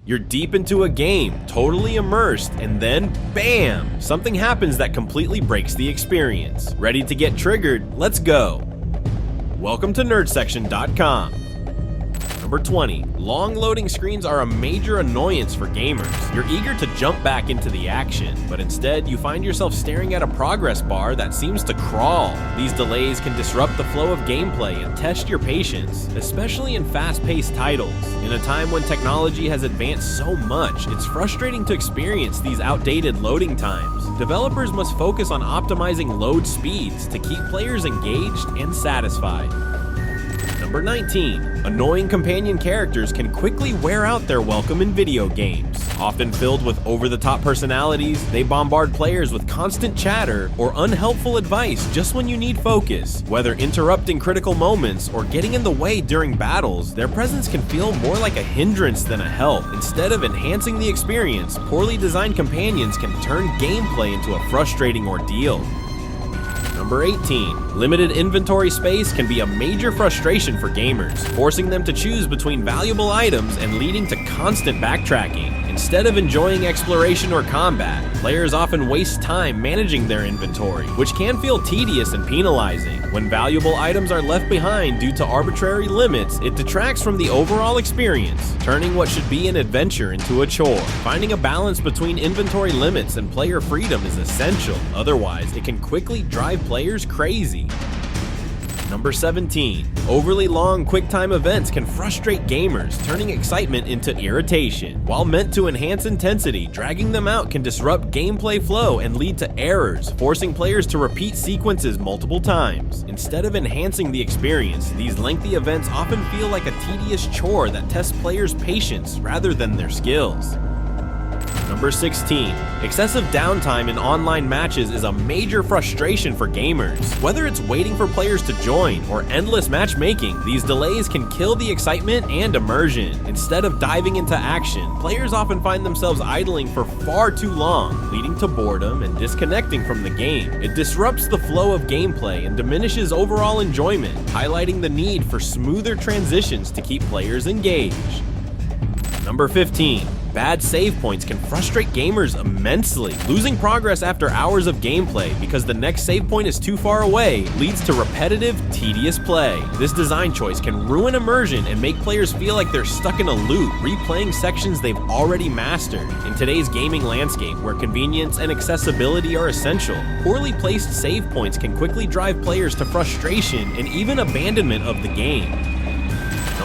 You're deep into a game, totally immersed, and then BAM! Something happens that completely breaks the experience. Ready to get triggered? Let's go! Welcome to nerdsection.com. Number 20. Long loading screens are a major annoyance for gamers. You're eager to jump back into the action, but instead you find yourself staring at a progress bar that seems to crawl. These delays can disrupt the flow of gameplay and test your patience, especially in fast-paced titles. In a time when technology has advanced so much, it's frustrating to experience these outdated loading times. Developers must focus on optimizing load speeds to keep players engaged and satisfied. Number 19. Annoying companion characters can quickly wear out their welcome in video games. Often filled with over-the-top personalities, they bombard players with constant chatter or unhelpful advice just when you need focus. Whether interrupting critical moments or getting in the way during battles, their presence can feel more like a hindrance than a help. Instead of enhancing the experience, poorly designed companions can turn gameplay into a frustrating ordeal. Number 18. Limited inventory space can be a major frustration for gamers, forcing them to choose between valuable items and leading to constant backtracking. Instead of enjoying exploration or combat, players often waste time managing their inventory, which can feel tedious and penalizing. When valuable items are left behind due to arbitrary limits, it detracts from the overall experience, turning what should be an adventure into a chore. Finding a balance between inventory limits and player freedom is essential, otherwise it can quickly drive players crazy. Number 17. Overly long QuickTime events can frustrate gamers, turning excitement into irritation. While meant to enhance intensity, dragging them out can disrupt gameplay flow and lead to errors, forcing players to repeat sequences multiple times. Instead of enhancing the experience, these lengthy events often feel like a tedious chore that tests players' patience rather than their skills. Number 16. Excessive downtime in online matches is a major frustration for gamers. Whether it's waiting for players to join or endless matchmaking, these delays can kill the excitement and immersion. Instead of diving into action, players often find themselves idling for far too long, leading to boredom and disconnecting from the game. It disrupts the flow of gameplay and diminishes overall enjoyment, highlighting the need for smoother transitions to keep players engaged. Number 15. Bad save points can frustrate gamers immensely. Losing progress after hours of gameplay because the next save point is too far away leads to repetitive, tedious play. This design choice can ruin immersion and make players feel like they're stuck in a loop, replaying sections they've already mastered. In today's gaming landscape, where convenience and accessibility are essential, poorly placed save points can quickly drive players to frustration and even abandonment of the game.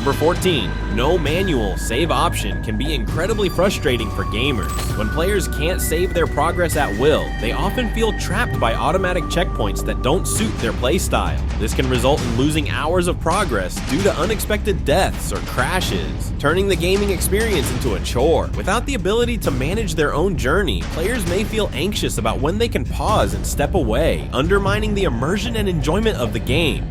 Number 14. No manual save option can be incredibly frustrating for gamers. When players can't save their progress at will, they often feel trapped by automatic checkpoints that don't suit their playstyle. This can result in losing hours of progress due to unexpected deaths or crashes, turning the gaming experience into a chore. Without the ability to manage their own journey, players may feel anxious about when they can pause and step away, undermining the immersion and enjoyment of the game.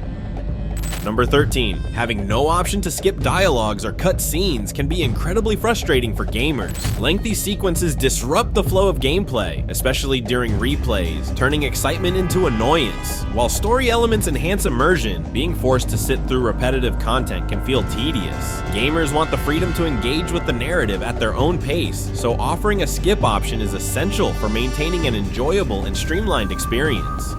Number 13. Having no option to skip dialogues or cut scenes can be incredibly frustrating for gamers. Lengthy sequences disrupt the flow of gameplay, especially during replays, turning excitement into annoyance. While story elements enhance immersion, being forced to sit through repetitive content can feel tedious. Gamers want the freedom to engage with the narrative at their own pace, so offering a skip option is essential for maintaining an enjoyable and streamlined experience.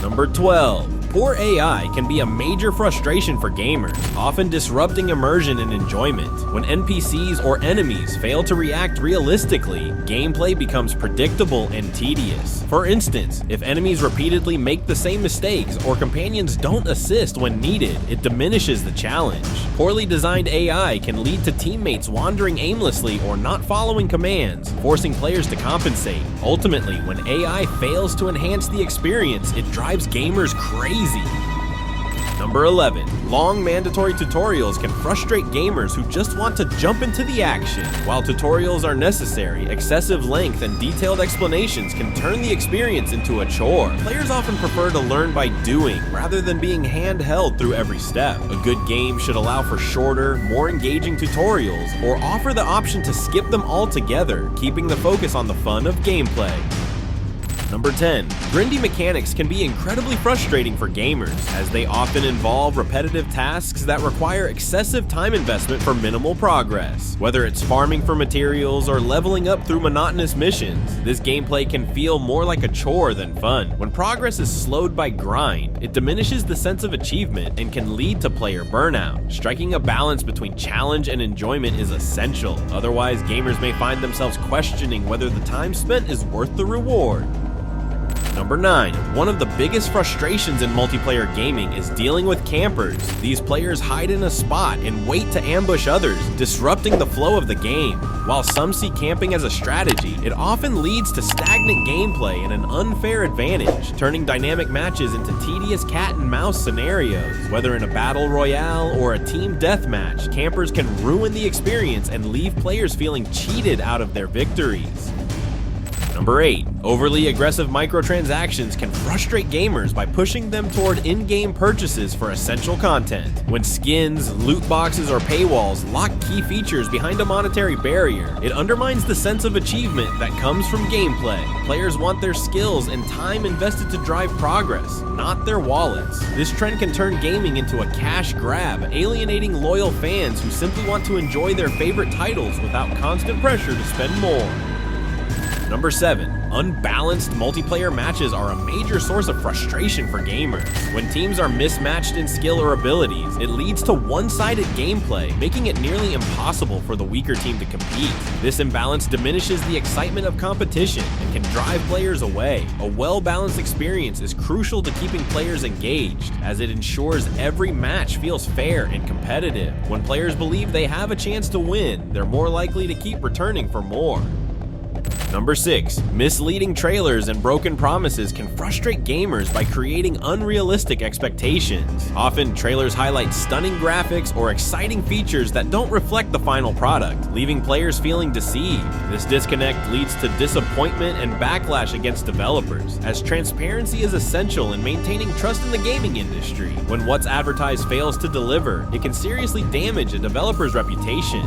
Number 12. Poor AI can be a major frustration for gamers, often disrupting immersion and enjoyment. When NPCs or enemies fail to react realistically, gameplay becomes predictable and tedious. For instance, if enemies repeatedly make the same mistakes or companions don't assist when needed, it diminishes the challenge. Poorly designed AI can lead to teammates wandering aimlessly or not following commands, forcing players to compensate. Ultimately, when AI fails to enhance the experience, it drives gamers crazy. Number 11. Long mandatory tutorials can frustrate gamers who just want to jump into the action. While tutorials are necessary, excessive length and detailed explanations can turn the experience into a chore. Players often prefer to learn by doing rather than being handheld through every step. A good game should allow for shorter, more engaging tutorials or offer the option to skip them altogether, keeping the focus on the fun of gameplay. Number 10. Grindy mechanics can be incredibly frustrating for gamers, as they often involve repetitive tasks that require excessive time investment for minimal progress. Whether it's farming for materials or leveling up through monotonous missions, this gameplay can feel more like a chore than fun. When progress is slowed by grind, it diminishes the sense of achievement and can lead to player burnout. Striking a balance between challenge and enjoyment is essential, otherwise gamers may find themselves questioning whether the time spent is worth the reward. Number 9. One of the biggest frustrations in multiplayer gaming is dealing with campers. These players hide in a spot and wait to ambush others, disrupting the flow of the game. While some see camping as a strategy, it often leads to stagnant gameplay and an unfair advantage, turning dynamic matches into tedious cat and mouse scenarios. Whether in a battle royale or a team deathmatch, campers can ruin the experience and leave players feeling cheated out of their victories. Number 8. Overly aggressive microtransactions can frustrate gamers by pushing them toward in-game purchases for essential content. When skins, loot boxes, or paywalls lock key features behind a monetary barrier, it undermines the sense of achievement that comes from gameplay. Players want their skills and time invested to drive progress, not their wallets. This trend can turn gaming into a cash grab, alienating loyal fans who simply want to enjoy their favorite titles without constant pressure to spend more. Number 7. Unbalanced multiplayer matches are a major source of frustration for gamers. When teams are mismatched in skill or abilities, it leads to one-sided gameplay, making it nearly impossible for the weaker team to compete. This imbalance diminishes the excitement of competition and can drive players away. A well-balanced experience is crucial to keeping players engaged, as it ensures every match feels fair and competitive. When players believe they have a chance to win, they're more likely to keep returning for more. Number 6. Misleading trailers and broken promises can frustrate gamers by creating unrealistic expectations. Often, trailers highlight stunning graphics or exciting features that don't reflect the final product, leaving players feeling deceived. This disconnect leads to disappointment and backlash against developers, as transparency is essential in maintaining trust in the gaming industry. When what's advertised fails to deliver, it can seriously damage a developer's reputation.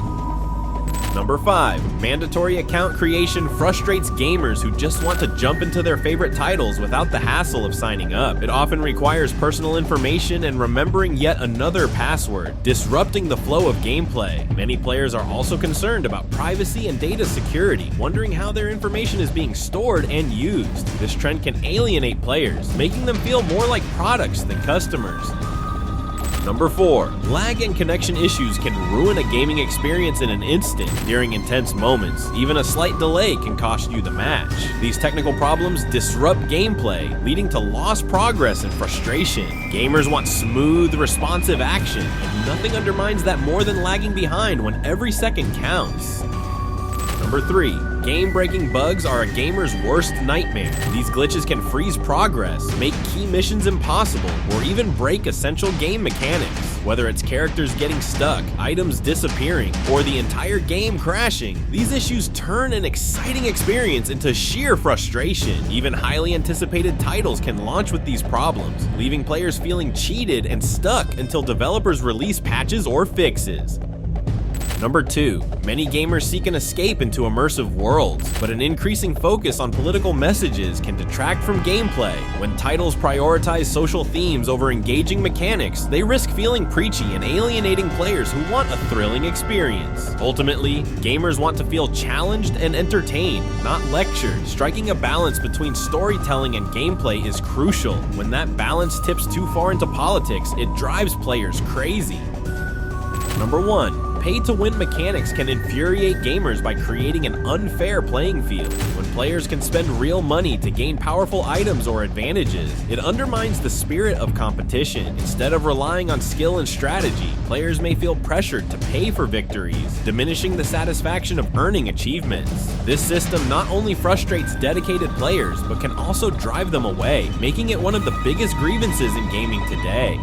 Number 5. Mandatory account creation frustrates gamers who just want to jump into their favorite titles without the hassle of signing up. It often requires personal information and remembering yet another password, disrupting the flow of gameplay. Many players are also concerned about privacy and data security, wondering how their information is being stored and used. This trend can alienate players, making them feel more like products than customers. Number 4. Lag and connection issues can ruin a gaming experience in an instant. During intense moments, even a slight delay can cost you the match. These technical problems disrupt gameplay, leading to lost progress and frustration. Gamers want smooth, responsive action, and nothing undermines that more than lagging behind when every second counts. Number 3. Game-breaking bugs are a gamer's worst nightmare. These glitches can freeze progress, make key missions impossible, or even break essential game mechanics. Whether it's characters getting stuck, items disappearing, or the entire game crashing, these issues turn an exciting experience into sheer frustration. Even highly anticipated titles can launch with these problems, leaving players feeling cheated and stuck until developers release patches or fixes. Number 2. Many gamers seek an escape into immersive worlds, but an increasing focus on political messages can detract from gameplay. When titles prioritize social themes over engaging mechanics, they risk feeling preachy and alienating players who want a thrilling experience. Ultimately, gamers want to feel challenged and entertained, not lectured. Striking a balance between storytelling and gameplay is crucial. When that balance tips too far into politics, it drives players crazy. Number 1. Pay-to-win mechanics can infuriate gamers by creating an unfair playing field. When players can spend real money to gain powerful items or advantages, it undermines the spirit of competition. Instead of relying on skill and strategy, players may feel pressured to pay for victories, diminishing the satisfaction of earning achievements. This system not only frustrates dedicated players, but can also drive them away, making it one of the biggest grievances in gaming today.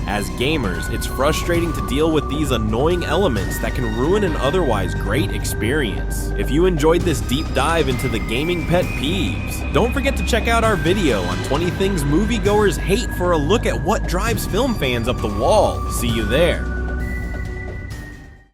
As gamers, it's frustrating to deal with these annoying elements that can ruin an otherwise great experience. If you enjoyed this deep dive into the gaming pet peeves, don't forget to check out our video on 20 things moviegoers hate for a look at what drives film fans up the wall. See you there.